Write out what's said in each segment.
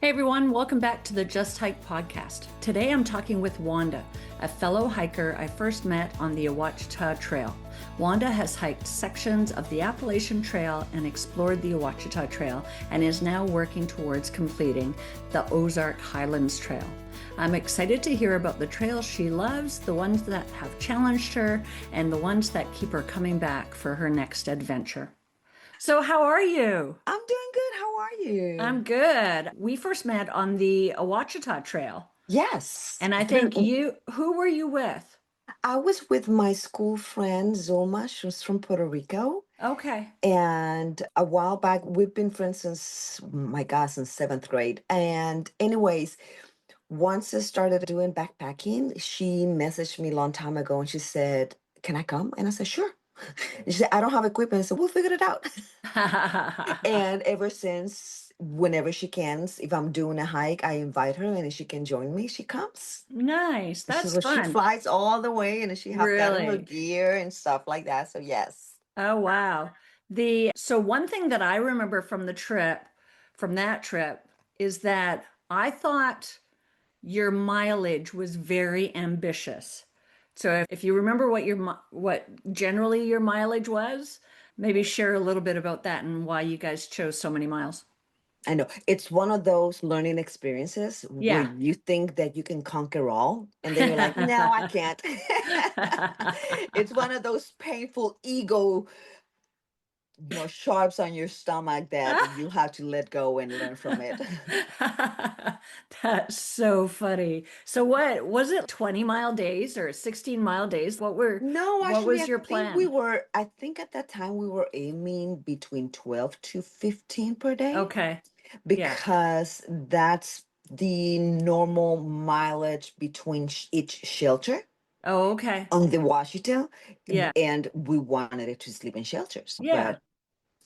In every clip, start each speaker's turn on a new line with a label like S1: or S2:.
S1: Hey everyone, welcome back to the Just Hyke Podcast. Today I'm talking with Wanda, a fellow hiker I first met on the Ouachita Trail. Wanda has hiked sections of the Appalachian Trail and explored the Ouachita Trail and is now working towards completing the Ozark Highlands Trail. I'm excited to hear about the trails she loves, the ones that have challenged her, and the ones that keep her coming back for her next adventure. So how are you?
S2: I'm doing good. How are you?
S1: I'm good. We first met on the Ouachita Trail.
S2: Yes.
S1: And I think who were you with?
S2: I was with my school friend Zulma. She was from Puerto Rico.
S1: Okay.
S2: And a while back, we've been friends since, my God, since seventh grade. And anyways, once I started doing backpacking, she messaged me a long time ago and she said, "Can I come?" And I said, "Sure." And she said, "I don't have equipment." I said, "We'll figure it out." And ever since, whenever she can, if I'm doing a hike, I invite her, and if she can join me, she comes.
S1: Nice. That's
S2: So she
S1: fun.
S2: flies all the way, and she have got her
S1: Really?
S2: gear and stuff like that. So yes.
S1: Oh, wow. So one thing that I remember from that trip, is that I thought your mileage was very ambitious. So if you remember what generally your mileage was, maybe share a little bit about that and why you guys chose so many miles.
S2: I know it's one of those learning experiences where
S1: Yeah.
S2: you think that you can conquer all, and then you're like, "No, I can't." It's one of those painful ego, sharps on your stomach that you have to let go and learn from it.
S1: That's so funny. So what was it, 20-mile days or 16-mile days?
S2: No,
S1: What
S2: actually,
S1: was your plan?
S2: I think at that time we were aiming between 12 to 15 per day
S1: Okay. Yeah.
S2: because that's the normal mileage between each shelter
S1: Oh, okay.
S2: on the Washington.
S1: Yeah.
S2: And we wanted it to sleep in shelters.
S1: Yeah.
S2: But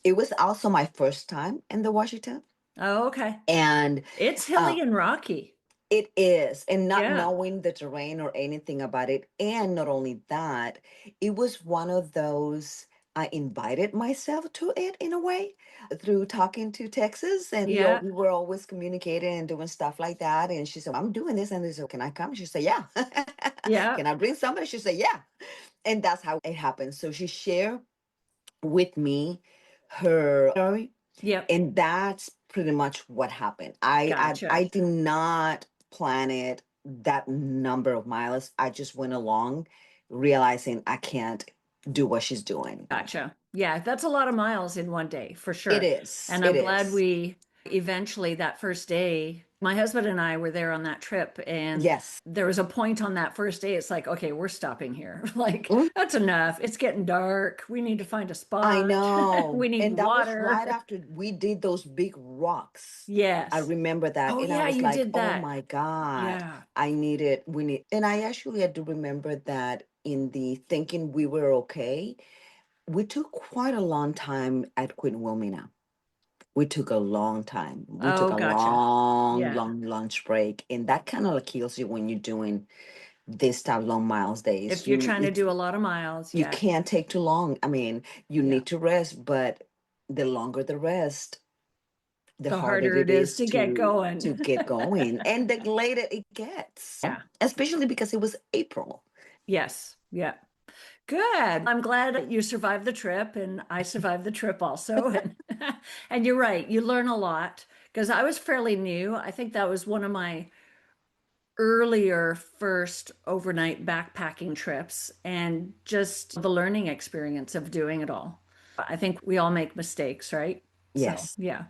S2: it was also my first time in the Washington.
S1: Oh, okay.
S2: And
S1: It's
S2: uh,
S1: hilly and rocky.
S2: it is, and not
S1: Yeah.
S2: knowing the terrain or anything about it. And not only that, it was one of those, I invited myself to it in a way through talking to Texas. And
S1: Yeah.
S2: we were always communicating and doing stuff like that. And she said, "I'm doing this." And I said, "Can I come?" She said, "Yeah."
S1: Yeah.
S2: "Can I bring somebody?" She said, "Yeah." And that's how it happened. So she shared with me her story,
S1: Yep.
S2: and that's pretty much what happened. I
S1: Gotcha.
S2: did not plan it that number of miles. I just went along realizing I can't do what she's doing.
S1: Gotcha. Yeah, that's a lot of miles in one day for
S2: It
S1: sure.
S2: is.
S1: And
S2: It
S1: I'm glad
S2: is.
S1: we eventually, that first day, my husband and I were there on that trip, and
S2: Yes.
S1: there was a point on that first day, it's like, okay, we're stopping here. Like,
S2: Mm,
S1: that's enough. It's getting dark. We need to find a
S2: I
S1: spot.
S2: know.
S1: We need
S2: And that was right
S1: water.
S2: after we did those big rocks. I
S1: Yes.
S2: remember that.
S1: Oh,
S2: And I
S1: yeah,
S2: was
S1: you
S2: like,
S1: did
S2: "Oh
S1: that.
S2: my God,
S1: Yeah.
S2: we need." And I actually had to remember that in the thinking we were okay. We took quite a long time at Queen Wilmina. We took a long time. We took
S1: Oh,
S2: a
S1: gotcha. Yeah.
S2: long lunch break, and that kind of like kills you when you're doing this type long miles days.
S1: If you're trying to do a lot of miles,
S2: You
S1: yeah,
S2: can't take too long. I mean, you
S1: yeah.
S2: need to rest, but the longer the rest, the
S1: The
S2: harder
S1: harder
S2: it
S1: it is
S2: is
S1: to get going.
S2: to get going, and the later it gets.
S1: Yeah.
S2: Especially because it was April.
S1: Yes. Yeah. Good. I'm glad that you survived the trip and I survived the trip also. And and you're right, you learn a lot because I was fairly new. I think that was one of my earlier first overnight backpacking trips and just the learning experience of doing it all. I think we all make mistakes, right? So,
S2: Yes.
S1: yeah.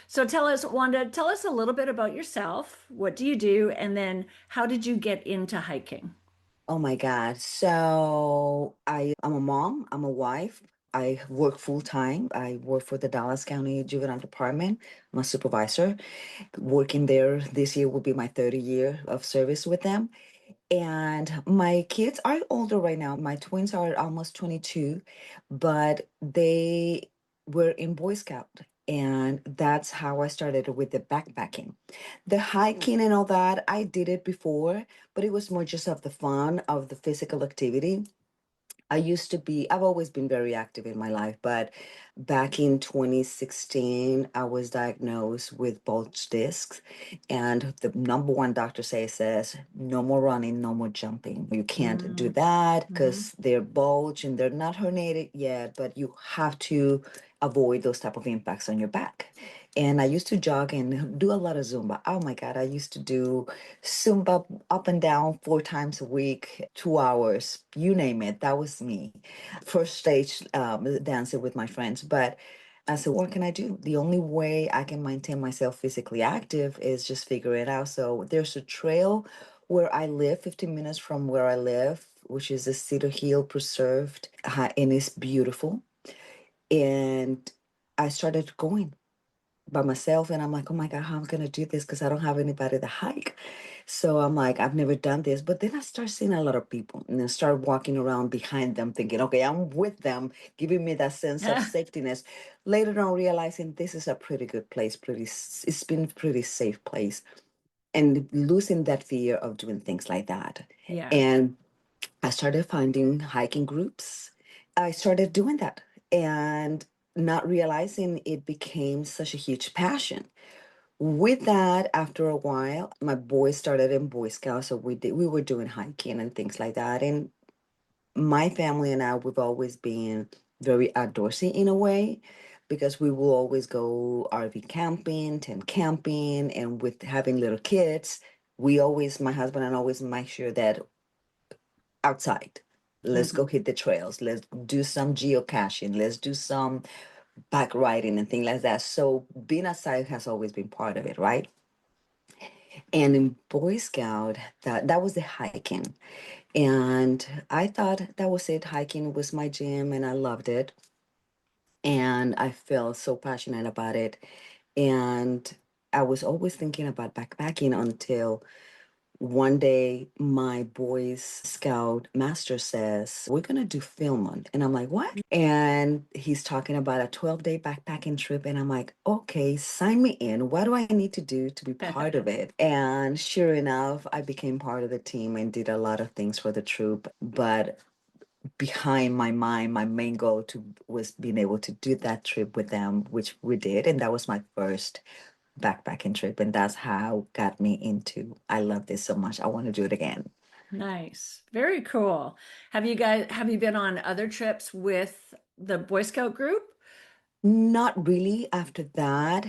S1: So tell us, Wanda, tell us a little bit about yourself. What do you do? And then how did you get into hiking?
S2: Oh my God. So I'm a mom, I'm a wife. I work full time. I work for the Dallas County Juvenile Department. I'm a supervisor. Working there this year will be my 30th year of service with them. And my kids are older right now. My twins are almost 22, but they were in Boy Scout. And that's how I started with the backpacking. The hiking and all that, I did it before, but it was more just of the fun of the physical activity. I've always been very active in my life, but back in 2016, I was diagnosed with bulge discs. And the number one doctor says, no more running, no more jumping. You can't do
S1: Mm,
S2: that
S1: mm-hmm.
S2: because they're bulged and they're not herniated yet, but you have to avoid those type of impacts on your back. And I used to jog and do a lot of Zumba. Oh my God, I used to do Zumba up and down 4 times a week, 2 hours, you name it. That was me. First stage dancing with my friends. But I said, what can I do? The only way I can maintain myself physically active is just figure it out. So there's a trail where I live, 15 minutes from where I live, which is the Cedar Hill Preserved, and it's beautiful. And I started going by myself, and I'm like, oh my God, how am I gonna do this? Because I don't have anybody to hike. So I'm like, I've never done this. But then I start seeing a lot of people and then start walking around behind them thinking, okay, I'm with them, giving me that sense of safetyness. Later on realizing this is a pretty good place, it's been a pretty safe place. And losing that fear of doing things like that.
S1: Yeah.
S2: And I started finding hiking groups. I started doing that and not realizing it became such a huge passion. With that, after a while, my boys started in Boy Scouts, so we were doing hiking and things like that. And my family and I, we've always been very outdoorsy in a way because we will always go RV camping, tent camping, and with having little kids, my husband and I always make sure that outside. Let's go
S1: Mm-hmm.
S2: hit the trails. Let's do some geocaching. Let's do some bike riding and things like that. So being outside has always been part of it, right? And in Boy Scout, that was the hiking. And I thought that was it. Hiking was my jam and I loved it. And I felt so passionate about it. And I was always thinking about backpacking until one day my Boys Scout master says, we're gonna do Philmont. And I'm like, what? And he's talking about a 12-day backpacking trip. And I'm like, okay, sign me in. What do I need to do to be part of it? And sure enough, I became part of the team and did a lot of things for the troop. But behind my mind, my main goal was being able to do that trip with them, which we did. And that was my first backpacking trip. And that's how got me into, I love this so much. I want to do it again.
S1: Nice. Very cool. Have you been on other trips with the Boy Scout group?
S2: Not really after that.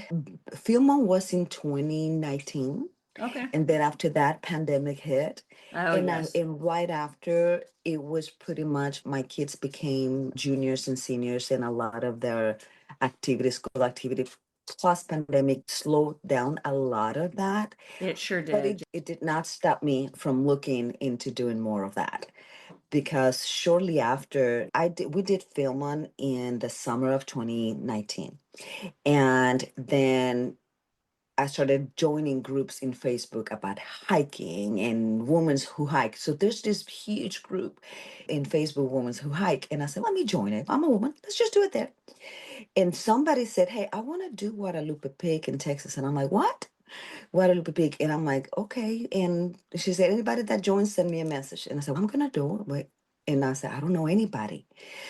S2: Philmont was in 2019.
S1: Okay.
S2: And then after that, pandemic hit.
S1: Oh, yes.
S2: And right after, it was pretty much my kids became juniors and seniors, and a lot of their activities, school activity, plus pandemic slowed down a lot of that.
S1: It sure
S2: But
S1: did.
S2: it did not stop me from looking into doing more of that because shortly after we did film on in the summer of 2019. And then I started joining groups in Facebook about hiking and women who hike. So there's this huge group in Facebook, Women Who Hike. And I said, let me join it. I'm a woman. Let's just do it there. And somebody said, hey, I want to do Guadalupe Peak in Texas. And I'm like, what? Guadalupe Peak. And I'm like, okay. And she said, anybody that joins, send me a message. And I said, well, I'm going to do it. And I said, I don't know anybody.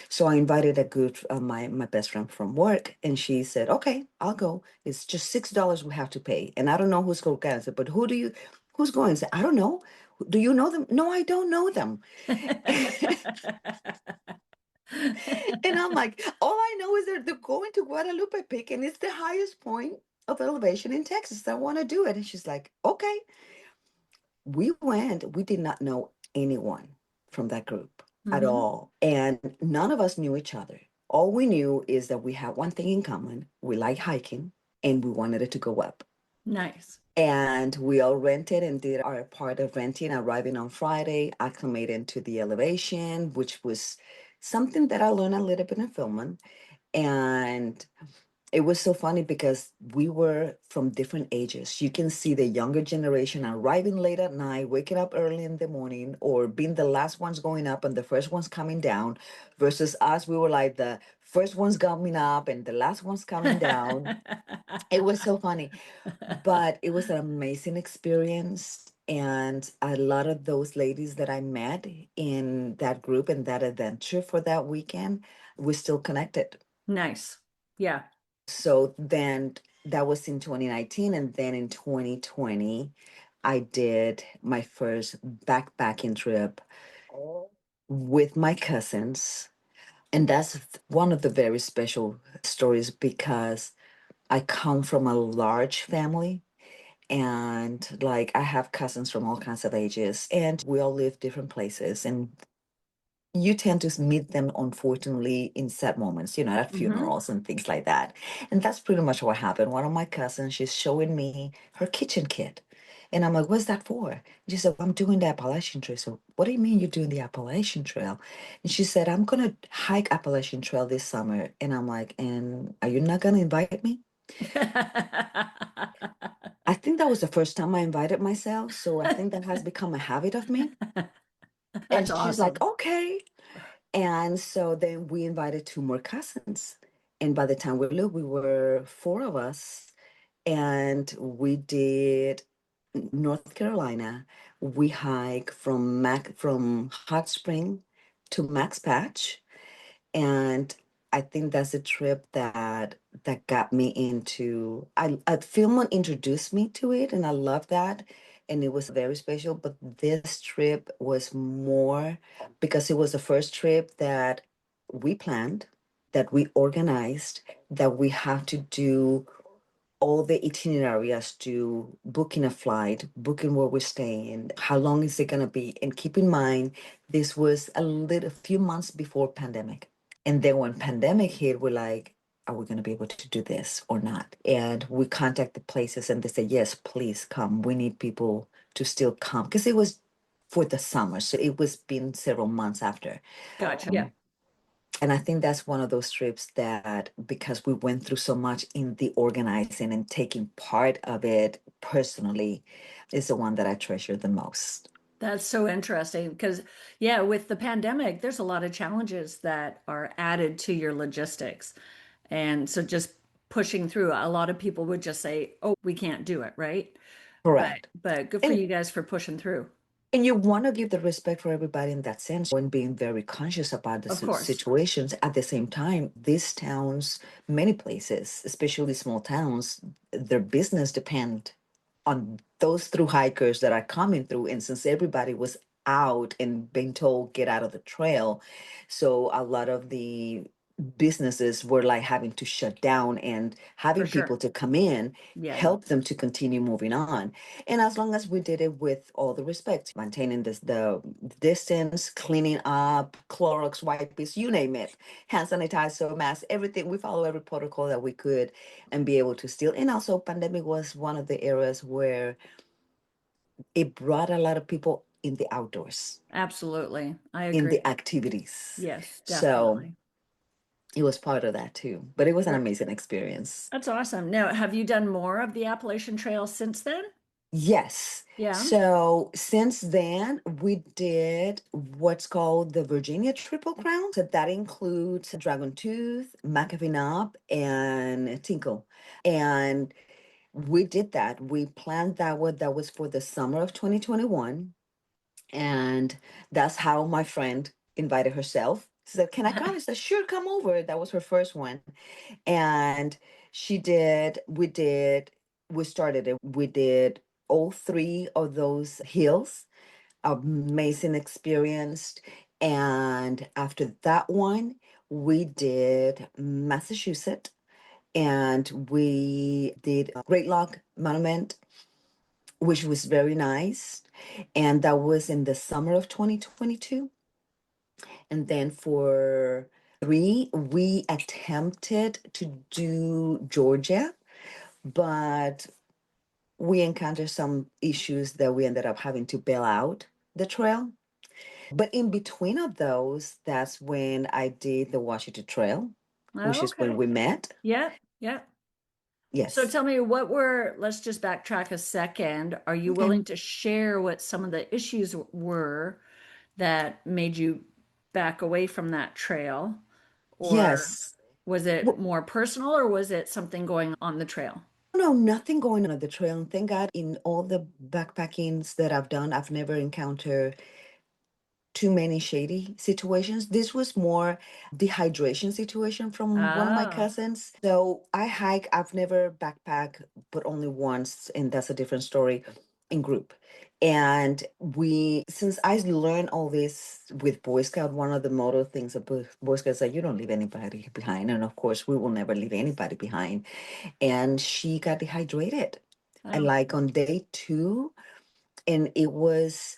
S2: So I invited a good, my best friend from work. And she said, okay, I'll go. It's just $6 we have to pay. And I don't know who's going to go. I said, but who's going? I said, I don't know. Do you know them? No, I don't know them. And I'm like, all I know is they're going to Guadalupe Peak and it's the highest point of elevation in Texas. I want to do it. And she's like, okay. We went, we did not know anyone from that group at
S1: Hmm.
S2: all. And none of us knew each other. All we knew is that we had one thing in common. We like hiking and we wanted it to go up.
S1: Nice.
S2: And we all rented and did our part of renting, arriving on Friday, acclimated to the elevation, which was something that I learned a little bit in Philmont. And it was so funny because we were from different ages. You can see the younger generation arriving late at night, waking up early in the morning, or being the last ones going up and the first ones coming down, versus us, we were like the first ones coming up and the last ones coming down. It was so funny, but it was an amazing experience. And a lot of those ladies that I met in that group and that adventure for that weekend, we're still connected.
S1: Nice. Yeah.
S2: So then that was in 2019. And then in 2020, I did my first backpacking trip with my cousins. And that's one of the very special stories because I come from a large family. And like I have cousins from all kinds of ages, and we all live different places. And you tend to meet them, unfortunately, in sad moments, at
S1: Hmm.
S2: funerals and things like that. And that's pretty much what happened. One of my cousins, she's showing me her kitchen kit. And I'm like, what's that for? And she said, I'm doing the Appalachian Trail. So, what do you mean you're doing the Appalachian Trail? And she said, I'm going to hike Appalachian Trail this summer. And I'm like, and are you not going to invite me? I think that was the first time I invited myself. So, I think that has become a habit of me.
S1: That's
S2: And she's like,
S1: awesome.
S2: okay. And so then we invited two more cousins. And by the time we looked, we were four of us. And we did North Carolina. We hiked from Hot Spring to Max Patch. And I think that's a trip that got me into I Philmont introduced me to it, and I love that. And it was very special. But this trip was more because it was the first trip that we planned, that we organized, that we have to do all the itinerary as to booking a flight, booking where we're staying, how long is it gonna be, and keep in mind this was a few months before pandemic. And then when pandemic hit, we're like, are we going to be able to do this or not? And we contacted places and they said, yes, please come. We need people to still come because it was for the summer. So it was been several months after.
S1: Gotcha. Yeah.
S2: Um, and I think that's one of those trips that, because we went through so much in the organizing and taking part of it personally, is the one that I treasure the most.
S1: That's so interesting because, yeah, with the pandemic, there's a lot of challenges that are added to your logistics. And so just pushing through, a lot of people would just say, oh, we can't do it, right? But
S2: Correct.
S1: but good for
S2: And
S1: you guys for pushing through.
S2: And you want to give the respect for everybody in that sense when being very conscious about the
S1: Of course.
S2: situations. At the same time, these towns, many places, especially small towns, their business depend on those through hikers that are coming through. And since everybody was out and being told get out of the trail, so a lot of the businesses were like having to shut down, and
S1: For
S2: having people
S1: sure.
S2: to come in
S1: Yeah.
S2: help them to continue moving on. And as long as we did it with all the respect, maintaining the distance, cleaning up, Clorox wipes, you name it, hand sanitizer, mask, everything. We follow every protocol that we could and be able to still. And also, pandemic was one of the areas where it brought a lot of people in the outdoors,
S1: Absolutely. I
S2: in the
S1: agree.
S2: activities.
S1: Yes,
S2: So
S1: definitely.
S2: it was part of that too. But it was an
S1: Ver-
S2: amazing experience.
S1: That's awesome. Now, have you done more of the Appalachian Trail since then?
S2: Yes.
S1: Yeah.
S2: So since then, we did what's called the Virginia Triple Crown. So that includes Dragon Tooth, McAfee Knob, and Tinkle. And we did that. We planned that one. That was for the summer of 2021. And that's how my friend invited herself. She said, can I come? I said, sure, come over. That was her first one. And we started it. We did all three of those hills, amazing experience. And after that one, we did Massachusetts, and we did Great Lock Monument, which was very nice. And that was in the summer of 2022. And then for three, we attempted to do Georgia, but we encountered some issues that we ended up having to bail out the trail. But in between of those, that's when I did the Ouachita Trail, which
S1: Oh,
S2: is when
S1: okay.
S2: we met.
S1: Yeah. Yeah. So
S2: Yes.
S1: tell me let's just backtrack a second. Are you
S2: Okay.
S1: willing to share what some of the issues were that made you back away from that trail? Or
S2: Yes.
S1: was it
S2: Well,
S1: more personal or was it something going on the trail?
S2: know, nothing going on at the trail. And thank God, in all the backpackings that I've done, I've never encountered too many shady situations. This was more dehydration situation from one of my
S1: Oh,
S2: cousins. So I hike, I've never backpack, but only once, and that's a different story in group. And since I learned all this with Boy Scout, one of the motto things of Boy Scouts are you don't leave anybody behind. And of course, we will never leave anybody behind. And she got dehydrated. And
S1: oh,
S2: like on day two, and it was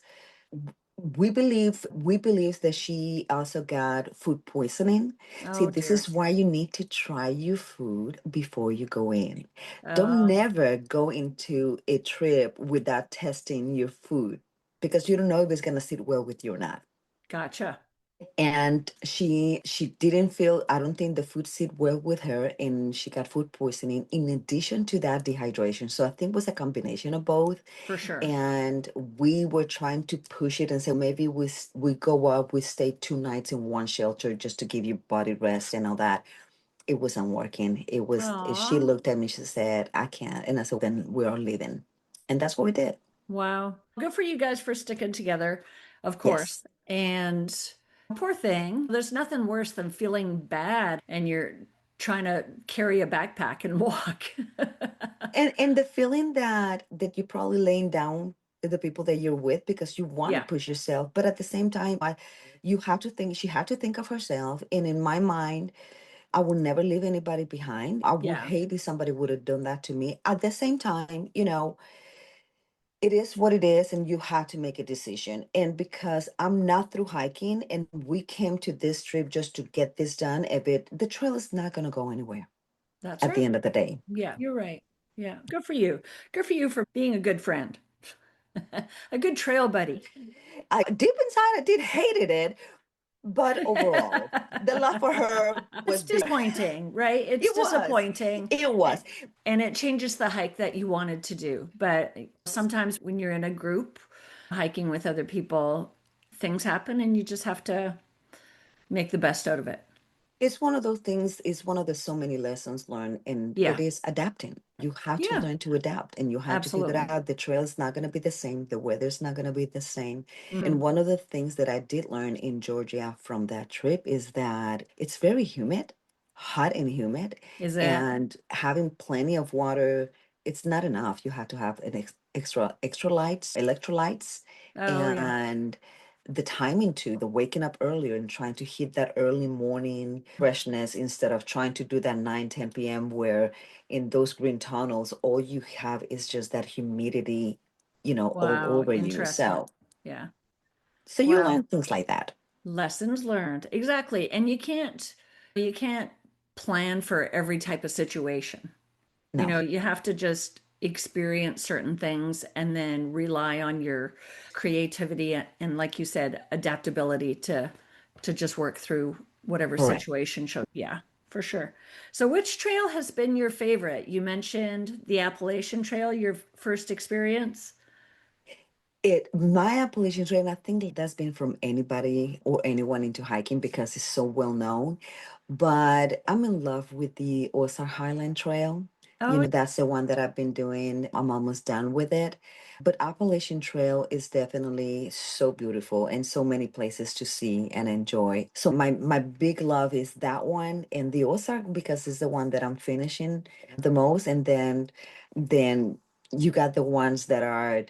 S2: we believe that she also got food poisoning. See,
S1: oh
S2: this
S1: dear.
S2: is why you need to try your food before you go in. Don't
S1: Oh,
S2: never go into a trip without testing your food because you don't know if it's going to sit well with you or not.
S1: gotcha.
S2: And she didn't feel, I don't think the food sit well with her, and she got food poisoning in addition to that dehydration. So I think it was a combination of both.
S1: For sure.
S2: And we were trying to push it and say maybe we go up, we stay 2 nights in one shelter just to give you body rest and all that. It wasn't working. She
S1: Aw,
S2: looked at me, she said, I can't. And I said, then we are leaving. And that's what we did.
S1: wow. Good for you guys for sticking together, of course.
S2: Yes.
S1: And poor thing, there's nothing worse than feeling bad and you're trying to carry a backpack and walk.
S2: And the feeling that you're probably laying down with the people that you're with because you want to
S1: Yeah,
S2: push yourself, but at the same time, you have to think she had to think of herself. And in my mind, I will never leave anybody behind. I would
S1: yeah,
S2: hate if somebody would have done that to me. At the same time, it is what it is, and you have to make a decision. And because I'm not through hiking, and we came to this trip just to get this done, the trail is not going to go anywhere
S1: that's
S2: at the
S1: right.
S2: end of the day.
S1: Yeah, you're right. Yeah, good for you. Good for you for being a good friend, a good trail buddy.
S2: Deep inside, I did hated it, but overall, the love for her
S1: It's
S2: was big.
S1: disappointing, right? It's
S2: It was.
S1: disappointing.
S2: It
S1: a-
S2: was.
S1: And it changes the hike that you wanted to do. But sometimes when you're in a group hiking with other people, things happen and you just have to make the best out of it.
S2: It's one of those things, it's one of the so many lessons learned, and it
S1: Yeah.
S2: is adapting. You have to
S1: Yeah,
S2: learn to adapt, and you have to figure
S1: absolutely.
S2: out the trail is not going to be the same, the weather's not going to be the same.
S1: Mhm.
S2: And one of the things that I did learn in Georgia from that trip is that it's very humid, hot and humid,
S1: Is it?
S2: and having plenty of water, it's not enough. You have to have an extra lights, electrolytes,
S1: Oh, yeah.
S2: and the timing too, the waking up earlier and trying to hit that early morning freshness instead of trying to do that 9, 10 p.m. where in those green tunnels all you have is just that humidity, all
S1: Wow,
S2: over you.
S1: interesting.
S2: So
S1: Yeah.
S2: you
S1: Wow.
S2: learn things like that.
S1: Lessons learned. Exactly. And you can't plan for every type of situation.
S2: No,
S1: You have to just experience certain things and then rely on your creativity and like you said, adaptability to just work through whatever
S2: correct.
S1: situation shows. Yeah, for sure. So which trail has been your favorite? You mentioned the Appalachian Trail, your first experience.
S2: My Appalachian Trail, I think that's been from anybody or anyone into hiking because it's so well known. But I'm in love with the Ozark Highland Trail.
S1: Oh,
S2: That's the one that I've been doing. I'm almost done with it. But Appalachian Trail is definitely so beautiful and so many places to see and enjoy. So my big love is that one and the Ozark because it's the one that I'm finishing the most. And then you got the ones that are,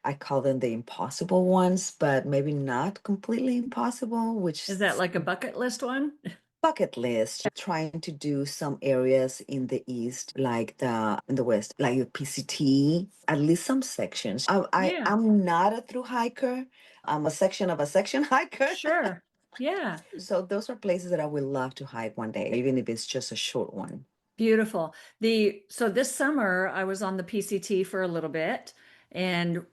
S2: I call them the impossible ones, but maybe not completely impossible, which
S1: is that like a bucket list one?
S2: bucket list. Trying to do some areas in the east, like in the west, like the PCT, at least some sections.
S1: Yeah,
S2: I'm not a through hiker. I'm a section of a section hiker.
S1: sure. Yeah.
S2: So those are places that I would love to hike one day, even if it's just a short one.
S1: Beautiful. So this summer I was on the PCT for a little bit, and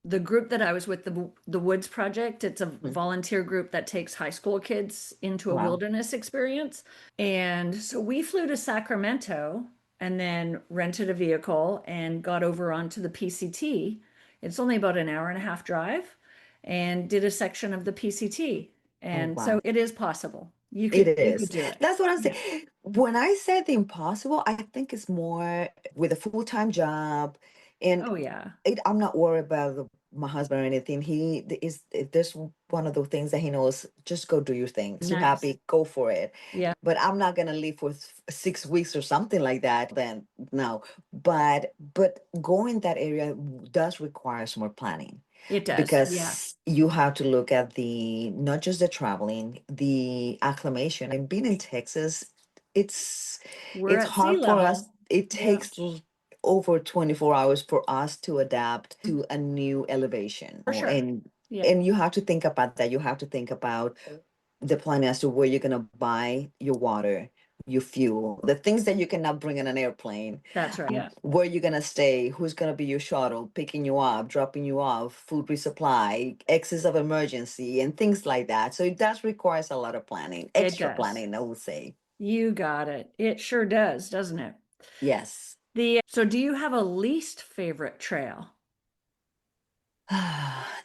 S1: the group that I was with, the Woods Project, it's a
S2: Mhm.
S1: volunteer group that takes high school kids into a
S2: Wow.
S1: wilderness experience. And so we flew to Sacramento and then rented a vehicle and got over onto the PCT. It's only about an hour and a half drive and did a section of the PCT.
S2: Oh,
S1: And so
S2: wow.
S1: it is possible. You
S2: It
S1: could you could
S2: is.
S1: do it.
S2: That's what I'm
S1: Yeah.
S2: saying. When I said the impossible, I think it's more with a full-time job, and
S1: Oh, yeah.
S2: I'm not worried about my husband or anything. Is if there's one of those things that he knows, just go do your thing. You're
S1: Nice.
S2: happy, go for it.
S1: Yeah,
S2: But I'm not gonna leave for 6 weeks or something like that. Then no. But going that area does require some more planning
S1: it does. Yeah.
S2: because you have to look at the not just the traveling, the acclimation. And being in Texas, it's
S1: We're
S2: it's
S1: at sea
S2: hard for us.
S1: level.
S2: It
S1: Yeah.
S2: takes over 24 hours for us to adapt to a new elevation.
S1: For sure.
S2: And
S1: Yeah.
S2: and you have to think about that. You have to think about the plan as to where you're gonna buy your water, your fuel, the things that you cannot bring in an airplane,
S1: That's right. Yeah.
S2: where you're gonna stay, who's gonna be your shuttle, picking you up, dropping you off, food resupply, excess of emergency, and things like that. So it does requires a lot of planning,
S1: It
S2: extra
S1: does.
S2: planning, I would say.
S1: You got it. It sure does, doesn't it?
S2: Yes.
S1: So do you have a least favorite trail?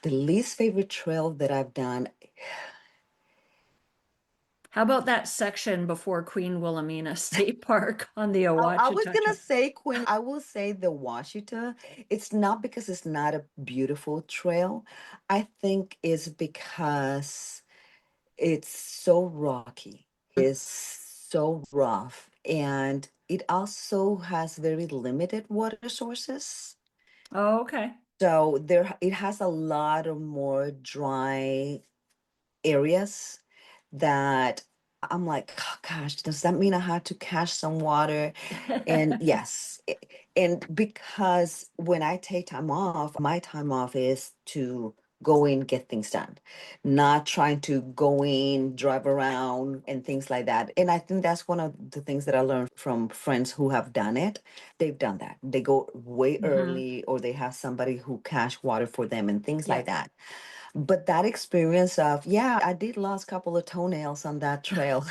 S2: The least favorite trail that I've done,
S1: How about that section before Queen Wilhelmina State Park on the
S2: I was
S1: Ouachita
S2: gonna
S1: Trail?
S2: say Queen. I will say the Ouachita. It's not because it's not a beautiful trail. I think it's because it's so rocky. It's so rough, and it also has very limited water sources.
S1: Oh, okay.
S2: So it has a lot of more dry areas that I'm like, "Oh, gosh, does that mean I had to catch some water?" And yes, and because when I take time off, my time off is to go in, get things done, not trying to go in, drive around, and things like that. And I think that's one of the things that I learned from friends who have done it. They've done that. They go way
S1: Hmm.
S2: early, or they have somebody who cache water for them and things
S1: Yeah.
S2: like that. But that experience of, yeah, I did lose a couple of toenails on that trail.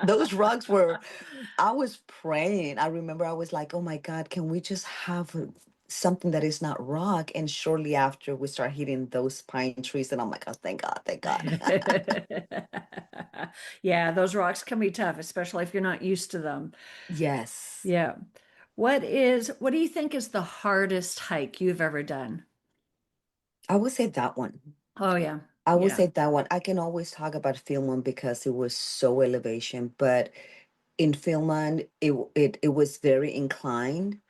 S2: Those rugs were, I was praying. I remember I was like, oh my God, can we just have something that is not rock? And shortly after, we start hitting those pine trees. And I'm like, oh, thank God, thank God.
S1: Yeah, those rocks can be tough, especially if you're not used to them.
S2: Yes,
S1: Yeah. What do you think is the hardest hike you've ever done?
S2: I would say that one.
S1: Oh, yeah.
S2: I would
S1: Yeah.
S2: say that one. I can always talk about Philmont because it was so elevation, but in Philmont, it was very inclined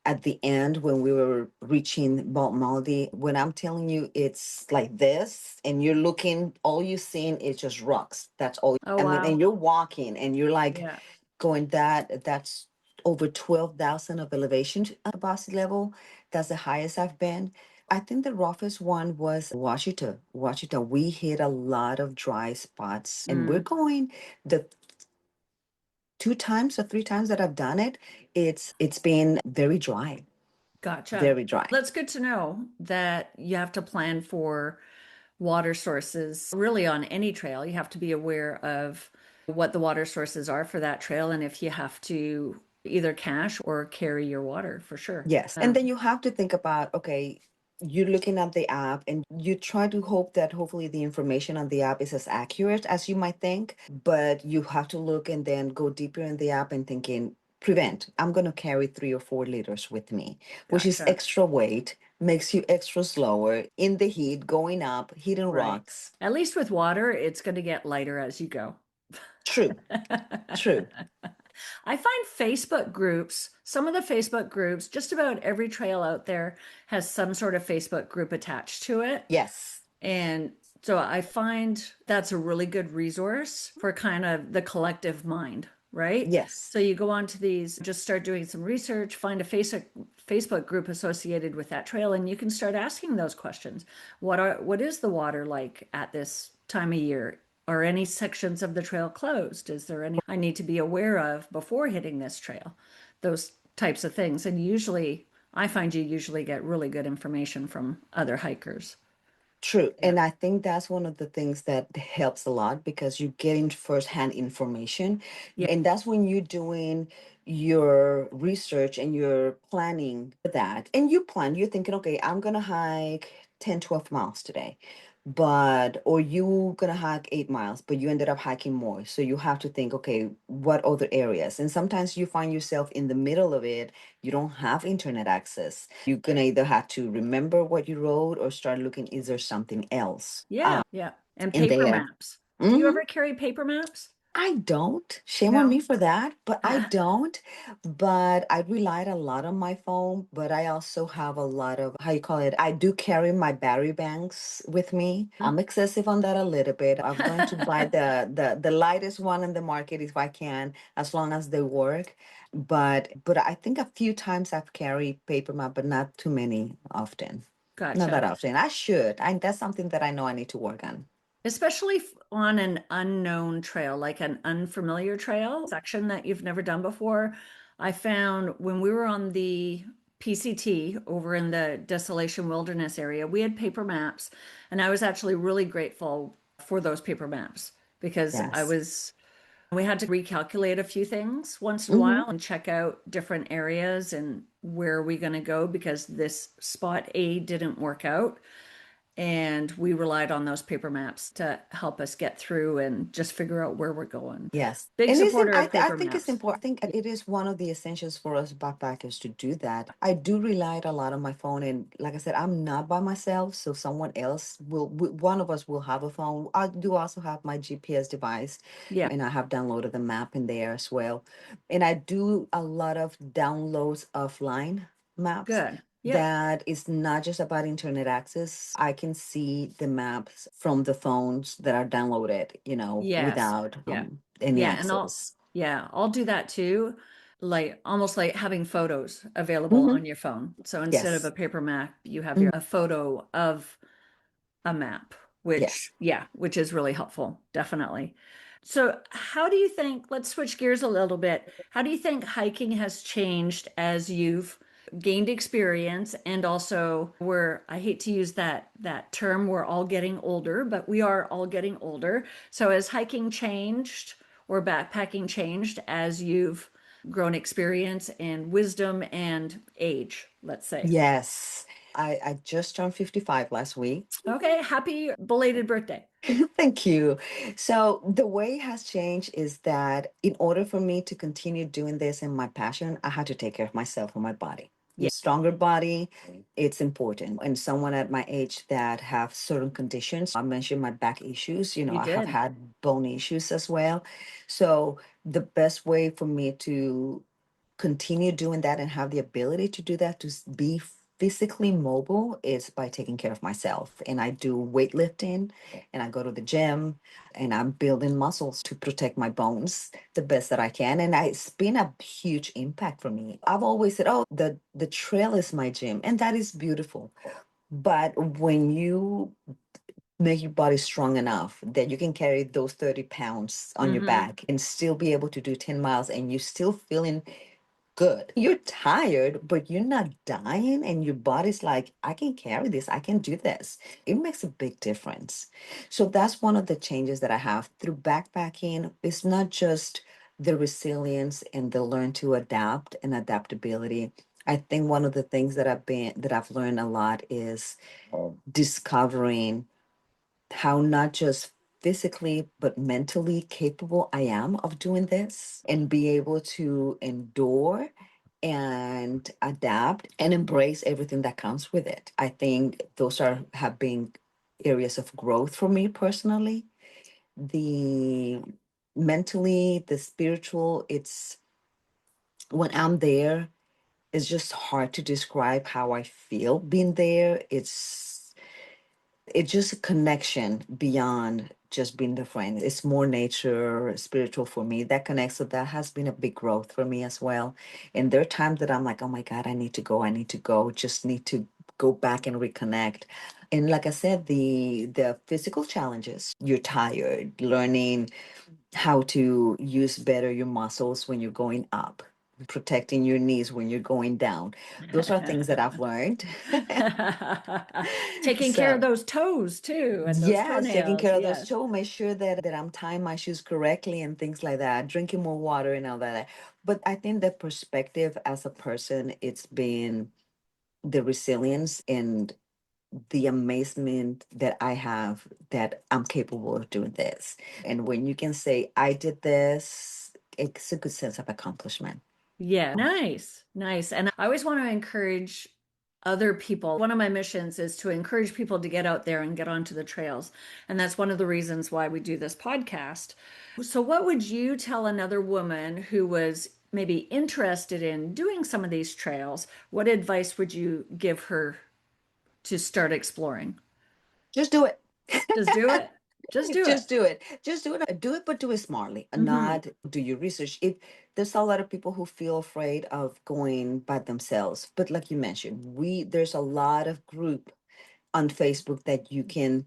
S2: at the end when we were reaching Bald Maldi. When I'm telling you it's like this, and you're looking, all you're seeing is just rocks. That's all.
S1: Oh,
S2: I mean, and
S1: wow.
S2: you're walking and you're like
S1: Yeah.
S2: going that's over 12,000 of elevation above sea level. That's the highest I've been. I think the roughest one was Washita. Washita, we hit a lot of dry spots, and we're
S1: Mm,
S2: going the 2 times or 3 times that I've done it. It's been very dry,
S1: gotcha.
S2: very dry.
S1: That's good to know that you have to plan for water sources. Really, on any trail, you have to be aware of what the water sources are for that trail and if you have to either cache or carry your water for sure.
S2: Yes. And then you have to think about, okay, you're looking at the app and you try to hope that hopefully the information on the app is as accurate as you might think, but you have to look and then go deeper in the app and thinking, prevent, I'm going to carry 3 or 4 liters with me, which is
S1: Gotcha.
S2: extra weight, makes you extra slower in the heat, going up, hitting
S1: Right.
S2: rocks.
S1: At least with water, it's going to get lighter as you go.
S2: True, true.
S1: I find Facebook groups, some of the Facebook groups, just about every trail out there has some sort of Facebook group attached to it.
S2: Yes,
S1: And so I find that's a really good resource for kind of the collective mind, right?
S2: yes.
S1: So you go on to these, just start doing some research, find a Facebook group associated with that trail, and you can start asking those questions. What is the water like at this time of year? Are any sections of the trail closed? Is there any I need to be aware of before hitting this trail? Those types of things. And usually I find you usually get really good information from other hikers.
S2: True.
S1: Yeah.
S2: And I think that's one of the things that helps a lot because you're getting firsthand information.
S1: Yeah.
S2: And that's when you're doing your research and you're planning for that. And you plan, you're thinking, okay, I'm going to hike 10, 12 miles today. but or you gonna hike 8 miles, but you ended up hiking more. So you have to think, okay, what other areas? And sometimes you find yourself in the middle of it. You don't have internet access. You're gonna either have to remember what you wrote or start looking, is there something else
S1: Yeah, yeah. And
S2: in
S1: paper
S2: there?
S1: maps. Do you
S2: Mm-hmm.
S1: ever carry paper maps?
S2: I don't. Shame on
S1: No.
S2: me for that, but I don't. But I relied a lot on my phone, but I also have a lot of, how you call it? I do carry my battery banks with me. I'm excessive on that a little bit. I've learned to buy the lightest one in the market if I can, as long as they work. But I think a few times I've carried paper map, but not too many often. Not that
S1: Gotcha.
S2: often. I should. That's something that I know I need to work on.
S1: Especially on an unknown trail, like an unfamiliar trail section that you've never done before. I found when we were on the PCT over in the Desolation Wilderness area, we had paper maps, and I was actually really grateful for those paper maps because
S2: Yes.
S1: we had to recalculate a few things once in a
S2: Mm-hmm.
S1: while and check out different areas and where are we going to go because this spot A didn't work out. And we relied on those paper maps to help us get through and just figure out where we're going.
S2: Yes.
S1: Big
S2: And
S1: supporter of
S2: I
S1: paper
S2: think it's
S1: maps.
S2: important. I think it is one of the essentials for us backpackers to do that. I do rely a lot on my phone. And like I said, I'm not by myself. So someone else one of us will have a phone. I do also have my GPS device,
S1: Yeah,
S2: and I have downloaded the map in there as well. And I do a lot of downloads offline maps.
S1: good. Yep.
S2: That is not just about internet access. I can see the maps from the phones that are downloaded,
S1: Yes.
S2: without
S1: Yeah.
S2: any
S1: Yeah. And
S2: access.
S1: I'll do that too. Like almost like having photos available
S2: Hmm.
S1: on your phone. So instead of a
S2: Yes.
S1: paper map, you have
S2: Mhm.
S1: a photo of a map,
S2: Yes.
S1: which is really helpful, definitely. So, how do you think, let's switch gears a little bit. How do you think hiking has changed as you've gained experience and also I hate to use that term, we're all getting older, but we are all getting older. So, has hiking changed or backpacking changed as you've grown experience and wisdom and age, let's say?
S2: Yes. I just turned 55 last week.
S1: Okay, happy belated birthday.
S2: Thank you. So the way it has changed is that in order for me to continue doing this and my passion, I had to take care of myself and my body.
S1: Yeah,
S2: Stronger body, it's important. And someone at my age that have certain conditions, I mentioned my back issues,
S1: you
S2: I have
S1: did.
S2: had bone issues as well. So the best way for me to continue doing that and have the ability to do that, to be physically mobile, is by taking care of myself. And I do weightlifting, and I go to the gym, and I'm building muscles to protect my bones the best that I can. And it's been a huge impact for me. I've always said, oh, the trail is my gym, and that is beautiful. But when you make your body strong enough that you can carry those 30 pounds on your
S1: Hmm.
S2: back and still be able to do 10 miles, and you're still feeling good. You're tired, but you're not dying, and your body's like, I can carry this, I can do this. It makes a big difference. So that's one of the changes that I have through backpacking. It's not just the resilience and the learn to adapt and adaptability. I think one of the things that I've learned a lot is discovering how not just physically but mentally capable I am of doing this, and be able to endure and adapt and embrace everything that comes with it. I think those are have been areas of growth for me personally. The mentally, the spiritual, it's when I'm there, it's just hard to describe how I feel being there. It's just a connection beyond just being the friend. It's more nature, spiritual for me. That connects. So that has been a big growth for me as well. And there are times that I'm like, oh my God, I need to go. I need to go. Just need to go back and reconnect. And like I said, the physical challenges, you're tired, learning how to use better your muscles when you're going up, protecting your knees when you're going down. Those are things that I've learned.
S1: Taking care of
S2: So
S1: those toes too, and those
S2: yes, taking
S1: toenails.
S2: care of those
S1: Yes.
S2: toes, make sure that I'm tying my shoes correctly and things like that, drinking more water and all that. But I think the perspective as a person, it's been the resilience and the amazement that I have that I'm capable of doing this. And when you can say, I did this, it's a good sense of accomplishment.
S1: Yeah, nice, nice. And I always want to encourage other people. One of my missions is to encourage people to get out there and get onto the trails. And that's one of the reasons why we do this podcast. So, what would you tell another woman who was maybe interested in doing some of these trails? What advice would you give her to start exploring?
S2: Just do it.
S1: Just do it. Just do it.
S2: Just do it. Just do it. Do it, but do it smartly. And
S1: Hmm.
S2: not do your research. If there's a lot of people who feel afraid of going by themselves, but like you mentioned, there's a lot of group on Facebook that you can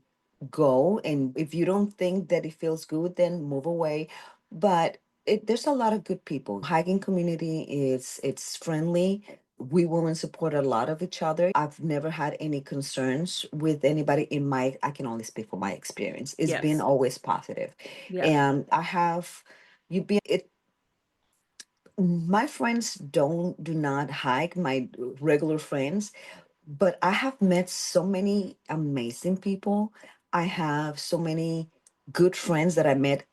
S2: go. And if you don't think that it feels good, then move away. But there's a lot of good people. Hiking community is it's friendly. We women support a lot of each other. I've never had any concerns with anybody in my, I can only speak for my experience. It's been
S1: Yes.
S2: always positive.
S1: Yeah.
S2: And I have, you be it, my friends do not hike, my regular friends, but I have met so many amazing people. I have so many good friends that I met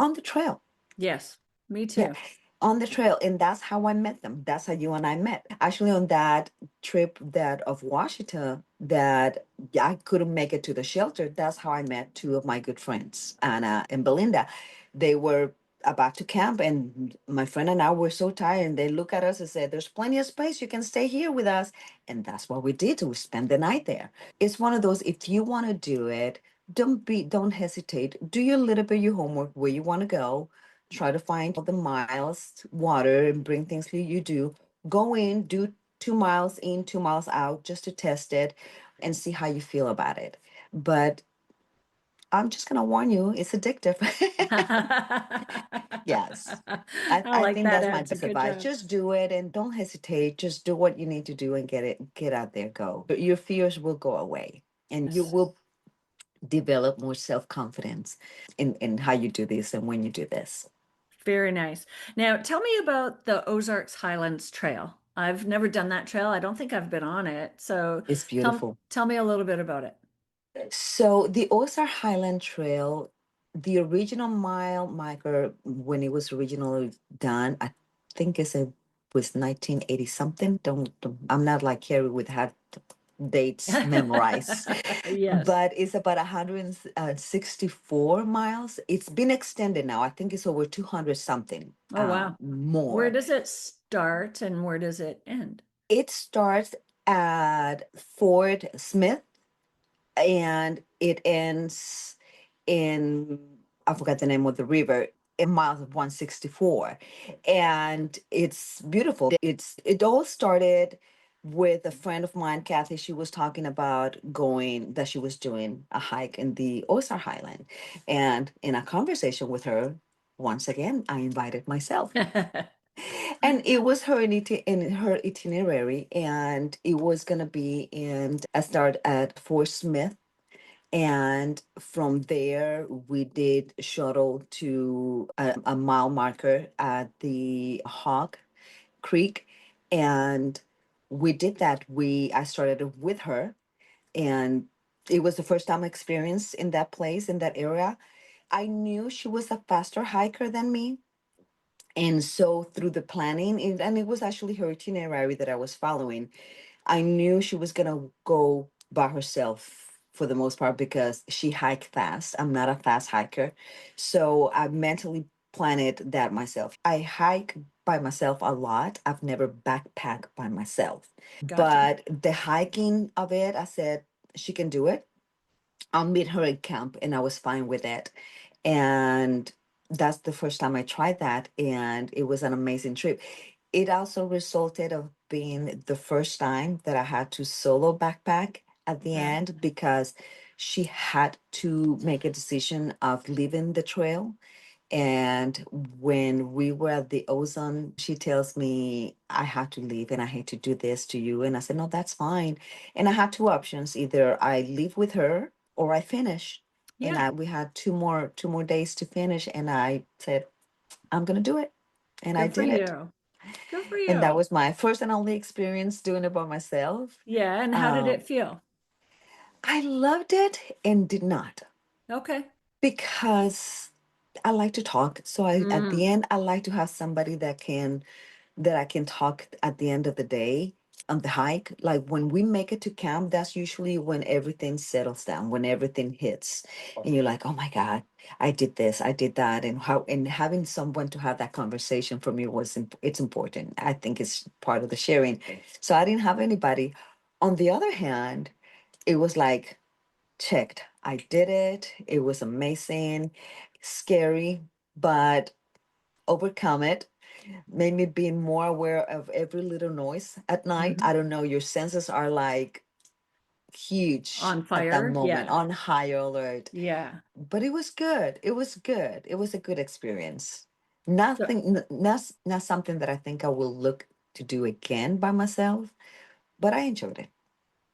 S2: on the trail.
S1: Yes. Me
S2: Yeah,
S1: too.
S2: on the trail. And that's how I met them. That's how you and I met. Actually, on that trip that of Washita that I couldn't make it to the shelter, that's how I met two of my good friends, Anna and Belinda. They were about to camp, and my friend and I were so tired, and they look at us and said, there's plenty of space. You can stay here with us. And that's what we did. We spent the night there. It's one of those, if you want to do it, don't hesitate. Do your little bit of your homework where you want to go, try to find all the miles, water, and bring things for you do. Go in, do 2 miles in, 2 miles out, just to test it and see how you feel about it. But I'm just gonna warn you, it's addictive. Yes. I,
S1: I
S2: I
S1: like
S2: think
S1: that
S2: that's my
S1: answer.
S2: best
S1: Good
S2: advice.
S1: job.
S2: Just do it and don't hesitate. Just do what you need to do and get out there, go. Your fears will go away and you
S1: Yes.
S2: will develop more self-confidence in how you do this and when you do this.
S1: Very nice. Now, tell me about the Ozarks Highlands Trail. I've never done that trail. I don't think I've been on it. So
S2: It's
S1: tell
S2: beautiful.
S1: tell me a little bit about it.
S2: So the Ozark Highland Trail, the original mile marker when it was originally done, I think it was 1980 something. I'm not like Carrie with had dates memorized,
S1: Yes.
S2: but it's about 164 miles. It's been extended now. I think it's over 200 something
S1: Oh, wow. Where
S2: more.
S1: does it start and where does it end?
S2: It starts at Fort Smith and it ends in, I forgot the name of the river, in miles of 164. And it's beautiful. It all started with a friend of mine, Kathy. She was talking about going that she was doing a hike in the Ozark Highland. And in a conversation with her, once again, I invited myself. And it was in her itinerary, and it was gonna be in a start at Fort Smith, and from there, we did shuttle to a mile marker at the Hawk Creek. And we did that. I started with her, and it was the first time experience in that place, in that area. I knew she was a faster hiker than me. And so through the planning, and it was actually her itinerary that I was following, I knew she was gonna go by herself for the most part because she hiked fast. I'm not a fast hiker. So I mentally planned that myself. I hike by myself a lot. I've never backpacked by myself.
S1: Gotcha.
S2: But the hiking of it, I said, she can do it. I'll meet her at camp, and I was fine with it. And that's the first time I tried that, and it was an amazing trip. It also resulted of being the first time that I had to solo backpack at the
S1: Okay.
S2: end because she had to make a decision of leaving the trail. And when we were at the ozone, she tells me, I have to leave and I hate to do this to you. And I said, no, that's fine. And I had two options. Either I leave with her or I finish. And
S1: Yeah.
S2: we had two more days to finish. And I said, I'm gonna do it. And I
S1: Good for
S2: did it.
S1: you. Good for
S2: And that
S1: you.
S2: was my first and only experience doing it by myself.
S1: Yeah. And how did
S2: Um,
S1: it feel?
S2: I loved it and did not
S1: Okay.
S2: because I like to talk. So at the
S1: Mm,
S2: end, I like to have somebody that I can talk at the end of the day on the hike. Like when we make it to camp, that's usually when everything settles down, when everything hits, and you're like, oh my God, I did this, I did that, and having someone to have that conversation for me it's important. I think it's part of the sharing. So I didn't have anybody. On the other hand, it was like checked. I did it. It was amazing, scary, but overcome it made me be more aware of every little noise at night. I
S1: mhm.
S2: don't know, your senses are like huge
S1: On
S2: at that
S1: fire.
S2: moment,
S1: Yeah.
S2: on high alert.
S1: Yeah.
S2: But it was good. It was good. It was a good experience.
S1: So,
S2: Not something that I think I will look to do again by myself, but I enjoyed it.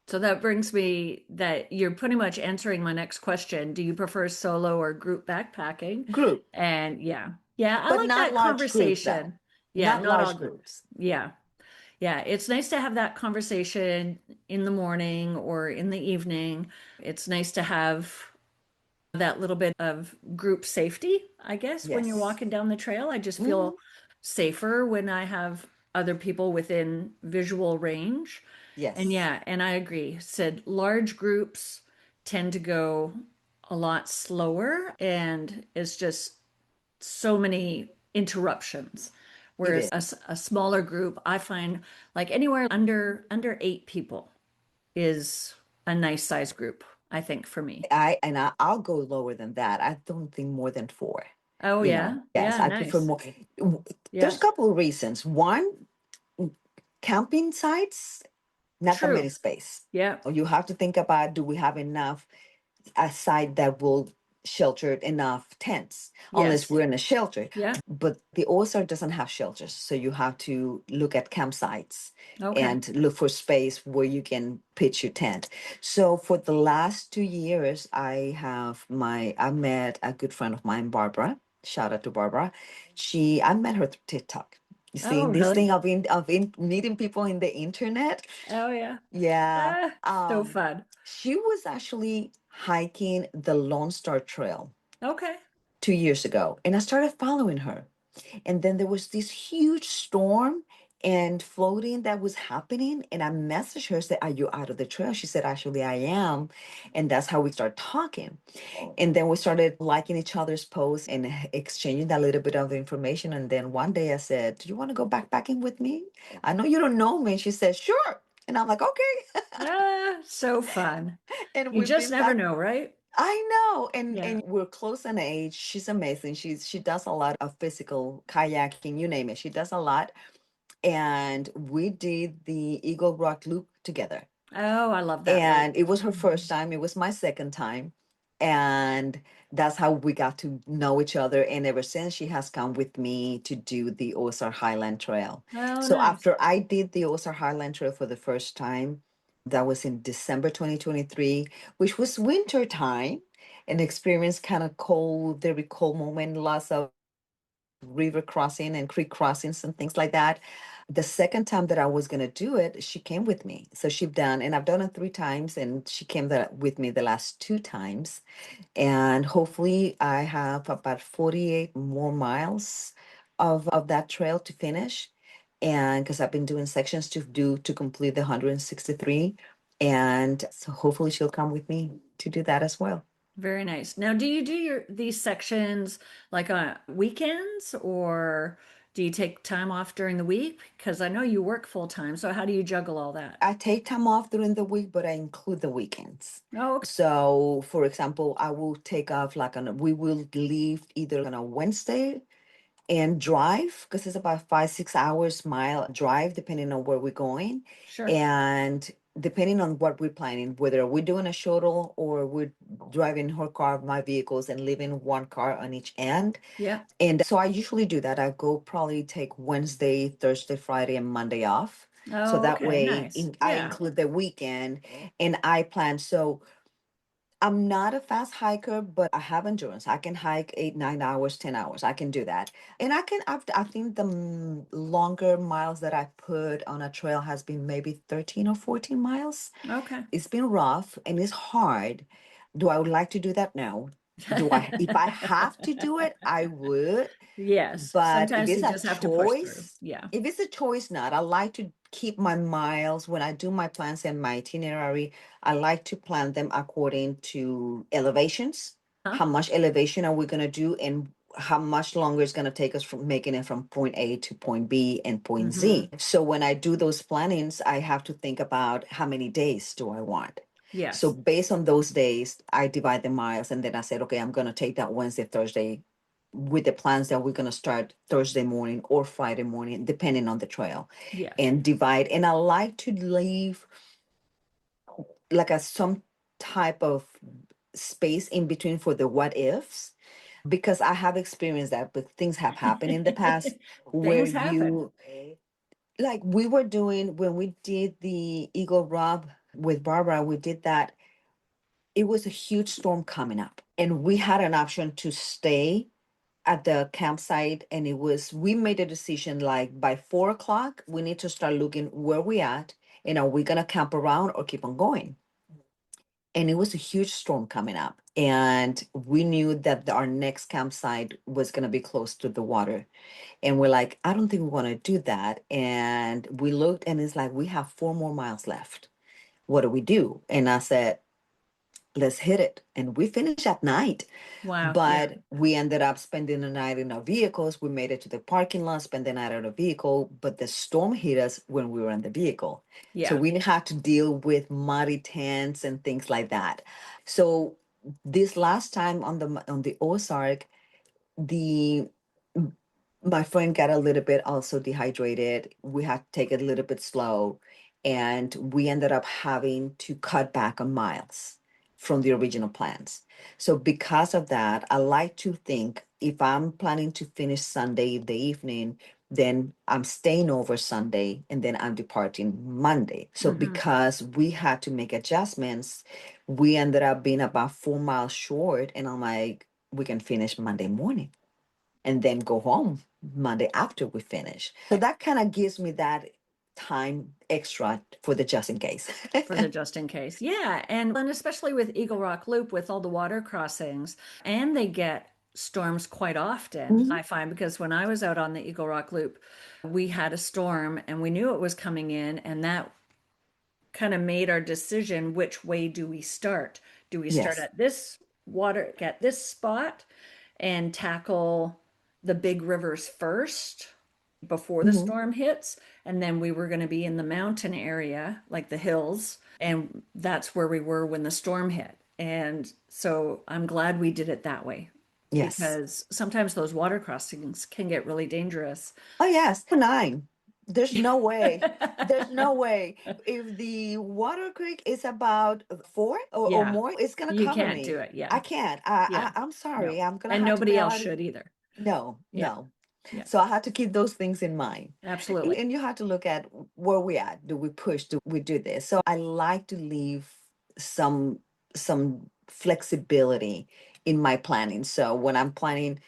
S1: so that brings me that you're pretty much answering my next question. Do you prefer solo or group backpacking?
S2: Group,
S1: And yeah, yeah, I
S2: but
S1: like
S2: not
S1: that
S2: large groups though.
S1: conversation. Yeah,
S2: Not
S1: not all
S2: large
S1: group.
S2: groups.
S1: Yeah. Yeah, it's nice to have that conversation in the morning or in the evening. It's nice to have that little bit of group safety, I guess, when you're
S2: Yes.
S1: walking down the trail. I just
S2: Hmm.
S1: feel safer when I have other people within visual range. And
S2: Yes.
S1: yeah, and I agree. Said large groups tend to go a lot slower, and it's just so many interruptions.
S2: It
S1: Whereas
S2: is.
S1: a smaller group, I find like anywhere under 8 people is a nice size group, I think, for me.
S2: I'll go lower than that. I don't think more than four.
S1: Oh yeah.
S2: Yes,
S1: Yeah,
S2: I prefer
S1: nice.
S2: more. There's
S1: Yeah.
S2: a couple of reasons. One, camping sites, not that many
S1: True.
S2: space.
S1: Yeah.
S2: Or you have to think about, do we have enough a site that will shelter enough tents, unless
S1: Yes.
S2: we're in a shelter.
S1: Yeah.
S2: But the Ozark doesn't have shelters, so you have to look at campsites
S1: Okay.
S2: and look for space where you can pitch your tent. So for the last 2 years, I met a good friend of mine, Barbara. Shout out to Barbara. I met her through TikTok. You see,
S1: Oh,
S2: this
S1: really?
S2: thing of meeting people in the internet.
S1: Oh, yeah.
S2: Yeah.
S1: So fun.
S2: She was actually hiking the Lone Star Trail
S1: Okay.
S2: 2 years ago, and I started following her. And then there was this huge storm and floating that was happening. And I messaged her, said, are you out of the trail? She said, actually, I am. And that's how we started talking. And then we started liking each other's posts and exchanging that little bit of information. And then one day I said, do you want to go backpacking with me? I know you don't know me. And she said, sure. And I'm like, okay.
S1: So fun.
S2: And
S1: You
S2: we've
S1: just
S2: been
S1: never
S2: back.
S1: know, right?
S2: I know,
S1: Yeah.
S2: and we're close in age. She's amazing. She does a lot of physical kayaking, you name it. She does a lot, and we did the Eagle Rock Loop together.
S1: Oh, I love that loop.
S2: And it was her first
S1: Mhm.
S2: time. It was my second time, and that's how we got to know each other. And ever since, she has come with me to do the Ozark Highland Trail.
S1: Oh,
S2: So
S1: nice.
S2: after I did the Ozark Highland Trail for the first time, that was in December 2023, which was winter time, and experienced kind of cold, very cold moment, lots of river crossing and creek crossings and things like that. The second time that I was going to do it, she came with me. So and I've done it 3 times, and she came with me the last 2 times. And hopefully, I have about 48 more miles of that trail to finish. And because I've been doing sections to complete the 163. And so hopefully, she'll come with me to do that as well.
S1: Very nice. Now, do you do these sections like on weekends or do you take time off during the week? Because I know you work full time. So how do you juggle all that?
S2: I take time off during the week, but I include the weekends.
S1: Oh, okay.
S2: So, for example, I will take off we will leave either on a Wednesday and drive because it's about 5, 6 hours mile drive, depending on where we're going.
S1: Sure.
S2: And depending on what we're planning, whether we're doing a shuttle or we're driving her car, my vehicles, and leaving one car on each end.
S1: Yeah.
S2: And so I usually do that. I go probably take Wednesday, Thursday, Friday, and Monday off. So
S1: Oh,
S2: that
S1: okay.
S2: way
S1: Nice.
S2: I
S1: Yeah.
S2: include the weekend and I plan. So I'm not a fast hiker, but I have endurance. I can hike 8, 9 hours, 10 hours. I can do that. And I think the longer miles that I put on a trail has been maybe 13 or 14 miles.
S1: Okay.
S2: It's been rough and it's hard. Do I would like to do that? No. If I have to do it, I would.
S1: Yes.
S2: But if
S1: Sometimes
S2: it's
S1: you
S2: a
S1: just have to push through.
S2: choice,
S1: Yeah.
S2: if it's a choice not, I like to keep my miles when I do my plans and my itinerary. I like to plan them according to elevations.
S1: Huh?
S2: How much elevation are we going to do, and how much longer it's going to take us from making it from point A to point B and point
S1: Mm-hmm.
S2: Z. So when I do those plannings, I have to think about how many days do I want. So
S1: Yes.
S2: based on those days, I divide the miles, and then I said, okay, I'm going to take that Wednesday, Thursday, with the plans that we're going to start Thursday morning or Friday morning, depending on the trail,
S1: Yes.
S2: and divide. And I like to leave like a some type of space in between for the what ifs, because I have experienced that, but things have happened in the past where
S1: Things happen.
S2: you, like we were doing when we did the Eagle Rub with Barbara, we did that. It was a huge storm coming up, and we had an option to stay at the campsite, and we made a decision like by 4 o'clock we need to start looking where we at, and are we gonna camp around or keep on going. And it was a huge storm coming up, and we knew that our next campsite was going to be close to the water, and we're like, I don't think we want to do that. And we looked, and it's like we have 4 more miles left. What do we do? And I said, let's hit it. And we finished at night,
S1: Wow. Yeah.
S2: but we ended up spending the night in our vehicles. We made it to the parking lot, spent the night in the vehicle, but the storm hit us when we were in the vehicle. So
S1: Yeah.
S2: we had to deal with muddy tents and things like that. So this last time on the Ozark, the my friend got a little bit also dehydrated. We had to take it a little bit slow, and we ended up having to cut back on miles from the original plans. So because of that, I like to think if I'm planning to finish Sunday the evening, then I'm staying over Sunday and then I'm departing Monday. So
S1: Mm-hmm.
S2: because we had to make adjustments, we ended up being about 4 miles short, and I'm like, we can finish Monday morning and then go home Monday after we finish. So that kind of gives me that time extra for the just in case.
S1: For the just in case. Yeah. And especially with Eagle Rock Loop with all the water crossings, and they get storms quite often,
S2: Mhm.
S1: I find, because when I was out on the Eagle Rock Loop, we had a storm and we knew it was coming in, and that kind of made our decision, which way do we start? Do we start
S2: Yes.
S1: at this water, at this spot, and tackle the big rivers first before the
S2: Mhm.
S1: storm hits? And then we were going to be in the mountain area, like the hills, and that's where we were when the storm hit. And so I'm glad we did it that way,
S2: Yes.
S1: because sometimes those water crossings can get really dangerous.
S2: Oh, yes. 9. There's no way. There's no way. If the Water Creek is about 4 or
S1: Yeah,
S2: more, it's gonna
S1: you
S2: cover
S1: can't do
S2: me.
S1: it.
S2: I
S1: Yeah,
S2: can't.
S1: yeah,
S2: I'm
S1: no.
S2: sorry. I'm gonna
S1: And
S2: have to
S1: nobody
S2: bail
S1: else
S2: out.
S1: should either.
S2: No,
S1: Yeah,
S2: no.
S1: yeah,
S2: So I had to keep those things in mind.
S1: absolutely.
S2: And you have to look at where we at. Do we push? Do we do this? So I like to leave some some flexibility in my planning. So when I'm planning,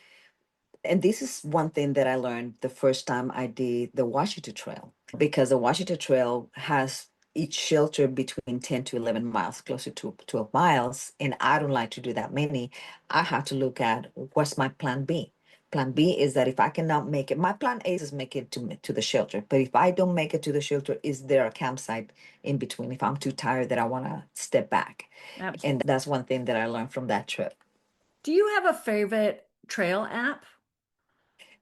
S2: and this is one thing that I learned the first time I did the Ouachita Trail, because the Ouachita Trail has each shelter between 10 to 11 miles, closer to 12 miles. And I don't like to do that many. I have to look at what's my plan B. Plan B is that if I cannot make it, my plan A is make it to the shelter. But if I don't make it to the shelter, is there a campsite in between if I'm too tired that I want to step back? And
S1: Absolutely.
S2: that's one thing that I learned from that trip.
S1: Do you have a favorite trail app?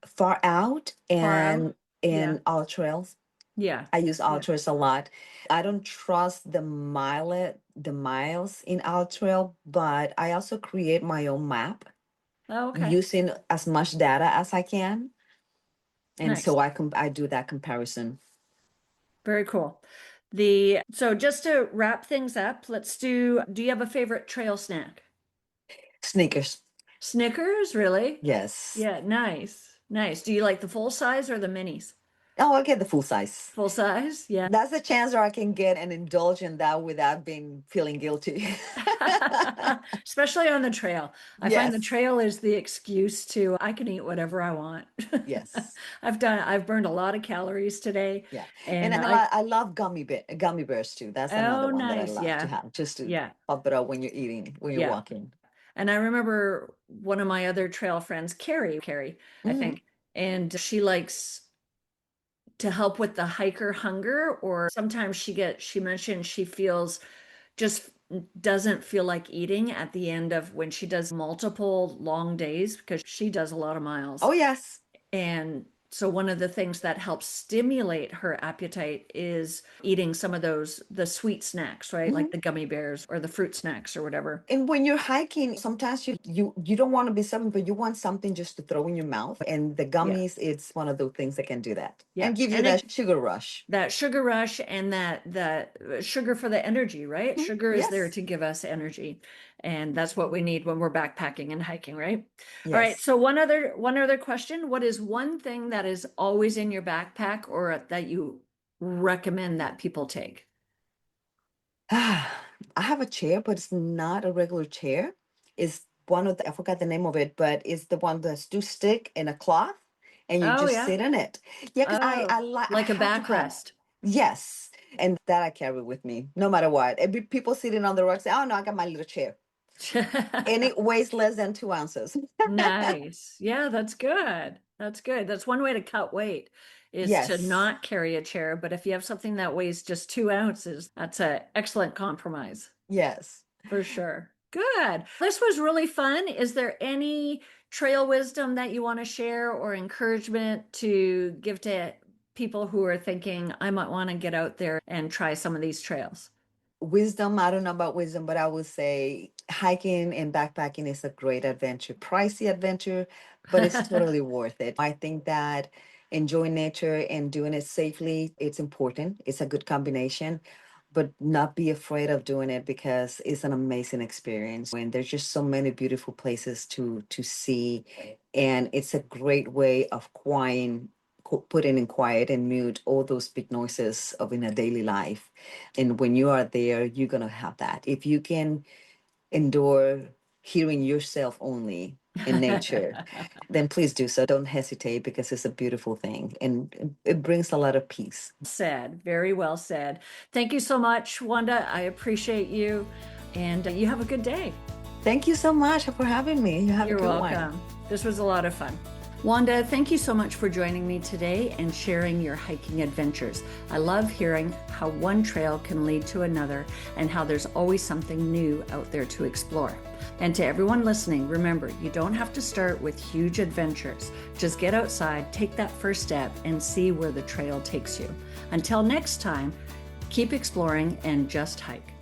S2: Far out
S1: Far out? Yeah,
S2: and all trails.
S1: yeah,
S2: I use all
S1: yeah.
S2: trails a lot. I don't trust the miles in all trail, but I also create my own map
S1: Oh, okay.
S2: using as much data as I can. And
S1: Nice.
S2: so I do that comparison.
S1: Very cool. So just to wrap things up, do you have a favorite trail snack?
S2: Sneakers.
S1: Snickers, really?
S2: Yes.
S1: Yeah, nice. Nice. Do you like the full size or the minis?
S2: Oh, I'll get the full size.
S1: Full size? Yeah.
S2: That's the chance where I can get and indulge in that without being feeling guilty.
S1: Especially on the trail. I find the
S2: Yes,
S1: trail is the excuse to I can eat whatever I want.
S2: yes,
S1: I've burned a lot of calories today
S2: yeah. And
S1: and I
S2: I love gummy bears too. That's another
S1: oh
S2: one that I
S1: nice.
S2: love to
S1: Yeah.
S2: have, just to
S1: Yeah.
S2: pop it up when you're eating, when you're
S1: Yeah.
S2: walking.
S1: And I remember one of my other trail friends, Carrie, I
S2: Hmm.
S1: think, and she likes to help with the hiker hunger, or sometimes she mentioned she feels just doesn't feel like eating at the end of when she does multiple long days because she does a lot of miles.
S2: Oh, yes.
S1: And so one of the things that helps stimulate her appetite is eating some of the sweet snacks, right? Like
S2: Mhm.
S1: the gummy bears or the fruit snacks or whatever.
S2: And when you're hiking, sometimes you don't want to be something, but you want something just to throw in your mouth. And the
S1: Yeah.
S2: gummies, it's one of those things that can do that
S1: Yeah.
S2: and give you
S1: And
S2: that sugar rush.
S1: that sugar rush and that sugar for the energy, right?
S2: Mhm.
S1: Sugar is there
S2: Yes.
S1: to give us energy. And that's what we need when we're backpacking and hiking, right? All right.
S2: Yes.
S1: So one other question. What is one thing that is always in your backpack or that you recommend that people take?
S2: I have a chair, but it's not a regular chair. It's one of I forgot the name of it, but it's the one that's two stick in a cloth and you
S1: Oh
S2: just
S1: yeah.
S2: sit in it. Yeah, because
S1: Oh,
S2: I
S1: like a
S2: have to have,
S1: backrest.
S2: yes. And that I carry with me no matter what. People sitting on the rug say, oh no, I got my little chair. And it weighs less than 2 ounces.
S1: Nice. Yeah, that's good. That's good. That's one way to cut weight is to
S2: Yes.
S1: not carry a chair. But if you have something that weighs just 2 ounces, that's an excellent compromise
S2: Yes.
S1: for sure. Good. This was really fun. Is there any trail wisdom that you want to share or encouragement to give to people who are thinking, I might want to get out there and try some of these trails?
S2: Wisdom, I don't know about wisdom, but I would say hiking and backpacking is a great adventure, pricey adventure, but it's totally worth it. I think that enjoying nature and doing it safely, it's important. It's a good combination, but not be afraid of doing it because it's an amazing experience. And there's just so many beautiful places to see, and it's a great way of putting in quiet and mute all those big noises of in a daily life. And when you are there, you're going to have that. If you can endure hearing yourself only in nature, then please do so. Don't hesitate because it's a beautiful thing and it brings a lot of peace.
S1: Said, very well said. Thank you so much, Wanda. I appreciate you, and you have a good day.
S2: Thank you so much for having me. You have a
S1: You're
S2: good one.
S1: welcome. This was a lot of fun. Wanda, thank you so much for joining me today and sharing your hiking adventures. I love hearing how one trail can lead to another and how there's always something new out there to explore. And to everyone listening, remember, you don't have to start with huge adventures. Just get outside, take that first step, and see where the trail takes you. Until next time, keep exploring and just hike.